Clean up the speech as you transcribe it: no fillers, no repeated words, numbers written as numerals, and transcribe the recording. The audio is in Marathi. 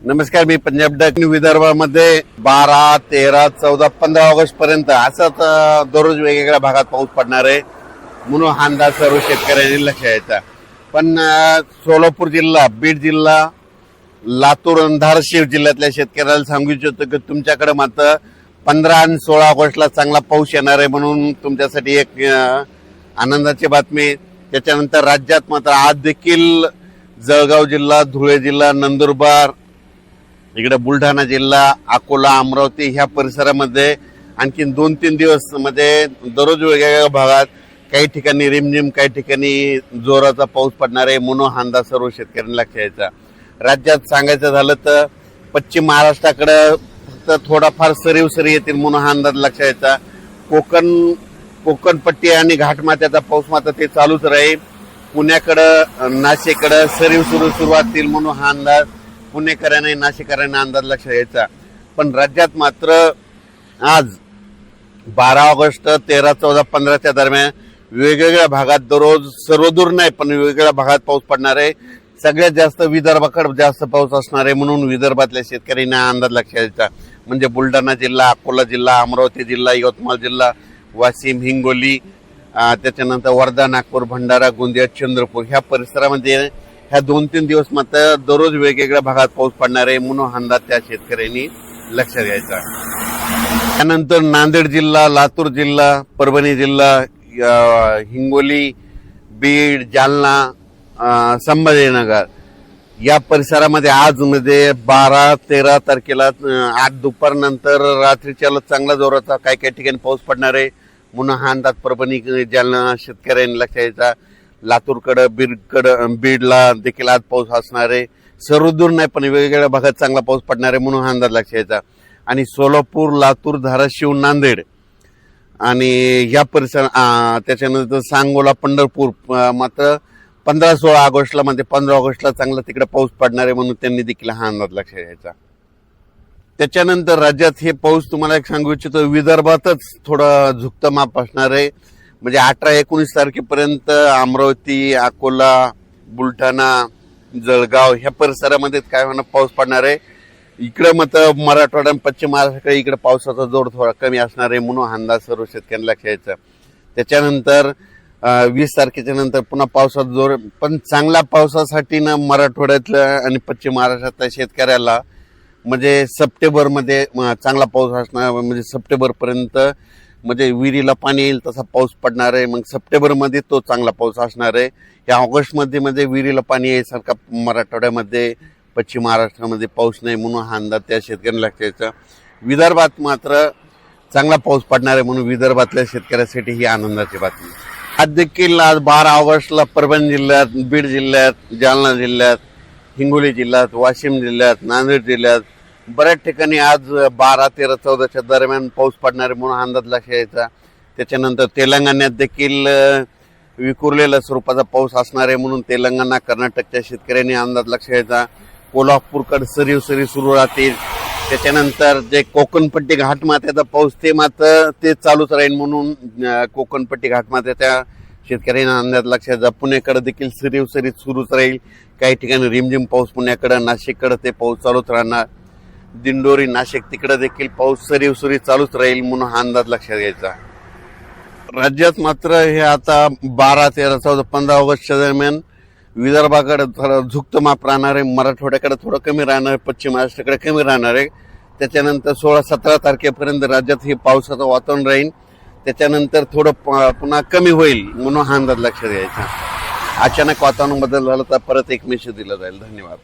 नमस्कार, मी पंजाब डक विदर्भामध्ये 12, 13, 14, 15 ऑगस्ट पर्यंत असंच दररोज वेगवेगळ्या भागात पाऊस पडणार आहे म्हणून हा अंदाज सर्व शेतकऱ्यांनी लक्ष द्यायचा। पण सोलापूर जिल्हा, बीड जिल्हा, लातूर आणि धाराशिव जिल्ह्यातल्या शेतकऱ्यांना सांगू इच्छितो की तुमच्याकडे मात्र 15 आणि 16 ऑगस्टला चांगला पाऊस येणार आहे म्हणून तुमच्यासाठी एक आनंदाची बातमी। त्याच्यानंतर राज्यात मात्र आज देखील जळगाव जिल्हा, धुळे जिल्हा, नंदुरबार, इकडे बुलढाणा जिल्हा, अकोला, अमरावती ह्या परिसरामध्ये आणखी 2-3 दिवस मध्ये दररोज वेगवेगळ्या भागात काही ठिकाणी रिमझिम, काही ठिकाणी जोराचा पाऊस पडणार आहे म्हणून हा अंदाज सर्व शेतकऱ्यांना लक्ष द्यायचा। राज्यात सांगायचं झालं तर पश्चिम महाराष्ट्राकडे फक्त थोडाफार सरीव सरी येतील म्हणून हा अंदाज लक्ष द्यायचा। कोकण पट्टी आणि घाटमाथ्याचा पाऊस मात्र ते चालूच राहील। पुण्याकडं, नाशिककडं सरीव सुरुवात येईल म्हणून हा अंदाज पुणेकरांनी, नाशिककरांनी अंदाज लक्ष द्यायचा। पण राज्यात मात्र आज 12 ऑगस्ट, 13, 14, 15च्या दरम्यान वेगवेगळ्या भागात दररोज, सर्वदूर नाही पण वेगवेगळ्या भागात पाऊस पडणार आहे। सगळ्यात जास्त विदर्भाकडे जास्त पाऊस असणार आहे म्हणून विदर्भातल्या शेतकऱ्यांना अंदाज लक्ष द्यायचा। म्हणजे बुलढाणा जिल्हा, अकोला जिल्हा, अमरावती जिल्हा, यवतमाळ जिल्हा, वाशिम, हिंगोली, त्याच्यानंतर वर्धा, नागपूर, भंडारा, गोंदिया, चंद्रपूर ह्या परिसरामध्ये ह्या 2-3 दिवस मात्र दररोज वेगवेगळ्या भागात पाऊस पडणार आहे म्हणून अंदाज त्या शेतकऱ्यांनी लक्ष द्यायचा। त्यानंतर नांदेड जिल्हा, लातूर जिल्हा, परभणी जिल्हा, हिंगोली, बीड, जालना, संभाजीनगर या परिसरामध्ये आज मध्ये 12, 13 तारखेला 8 दुपारनंतर रात्रीच्या चांगला जोराचा काही ठिकाणी पाऊस पडणार आहे म्हणून हा अंदाज परभणी, जालना शेतकऱ्यांनी लक्ष द्यायचा। लातूरकडं, बीडला देखील आज पाऊस असणार आहे। सर्वदूर नाही पण वेगवेगळ्या भागात चांगला पाऊस पडणार आहे म्हणून हा अंदाज लक्ष द्यायचा। आणि सोलापूर, लातूर, धाराशिव, नांदेड आणि या परिसर, त्याच्यानंतर सांगोला, पंढरपूर मात्र 15-16 ऑगस्टला, म्हणजे 15 ऑगस्टला चांगला तिकडे पाऊस पडणार आहे म्हणून त्यांनी देखील हा अंदाज लक्ष द्यायचा। त्याच्यानंतर राज्यात हे पाऊस तुम्हाला एक सांगू इच्छितो, विदर्भातच थोडं झुकतं माप असणार आहे। म्हणजे 18-19 तारखेपर्यंत अमरावती, अकोला, बुलढाणा, जळगाव ह्या परिसरामध्ये काय होणार पाऊस पडणार आहे। इकडे मात्र मराठवाडा, पश्चिम महाराष्ट्राकडे इकडे पावसाचा जोर थोडा कमी असणार आहे म्हणून अंदाज सर्व शेतकऱ्यांना लक्ष द्यायचा। त्याच्यानंतर 20 तारखेच्या नंतर पुन्हा पावसाचा जोर, पण चांगल्या पावसासाठी ना मराठवाड्यातल्या आणि पश्चिम महाराष्ट्रातल्या शेतकऱ्याला म्हणजे सप्टेंबरमध्ये चांगला पाऊस असणार, म्हणजे सप्टेंबरपर्यंत म्हणजे विहिरीला पाणी येईल तसा पाऊस पडणार आहे। मग सप्टेंबरमध्ये तो चांगला पाऊस असणार आहे। या ऑगस्टमध्ये म्हणजे विहिरीला पाणी यायसारखा मराठवाड्यामध्ये, पश्चिम महाराष्ट्रामध्ये पाऊस नाही म्हणून हा अंदाज त्या शेतकऱ्यांना लक्ष द्यायचा। विदर्भात मात्र चांगला पाऊस पडणार आहे म्हणून विदर्भातल्या शेतकऱ्यासाठी ही आनंदाची बातमी। आज देखील आज 12 ऑगस्टला परभणी जिल्ह्यात, बीड जिल्ह्यात, जालना जिल्ह्यात, हिंगोली जिल्ह्यात, वाशिम जिल्ह्यात, नांदेड जिल्ह्यात बऱ्याच ठिकाणी आज 12, 13, 14च्या दरम्यान पाऊस पडणार आहे म्हणून अंदाज लक्ष द्यायचा। त्याच्यानंतर तेलंगणात देखील विखुरलेल्या स्वरूपाचा पाऊस असणार आहे म्हणून तेलंगणा, कर्नाटकच्या शेतकऱ्यांनी अंदाज लक्ष द्यायचा। कोल्हापूरकडे सरीव सुरू राहतील। त्याच्यानंतर जे कोकणपट्टी घाटमाथ्याचा पाऊस ते मात्र ते चालूच राहील म्हणून कोकणपट्टी घाटमाथ्याच्या शेतकऱ्यांना अंदाज लक्ष द्यायचा। पुण्याकडे देखील सरीव सुरूच राहील। काही ठिकाणी रिमझिम पाऊस पुण्याकडे, नाशिककडे ते पाऊस चालूच राहणार। दिंडोरी, नाशिक तिकडे देखील पाऊस सरीव चालूच राहील म्हणून हा अंदाज लक्षात घ्यायचा। राज्यात मात्र हे आता 12, 13, 14, 15 ऑगस्टच्या दरम्यान विदर्भाकडे थोडं झुकतं माप राहणार आहे, मराठवाड्याकडे थोडं कमी राहणार आहे, पश्चिम महाराष्ट्राकडे कमी राहणार आहे। त्याच्यानंतर 16-17 तारखेपर्यंत राज्यात हे पावसाचं वातावरण राहील। त्याच्यानंतर थोडं पुन्हा कमी होईल म्हणून हा अंदाज लक्षात घ्यायचा। अचानक वातावरण बदल झाला तर परत एक मेसेज दिला जाईल। धन्यवाद।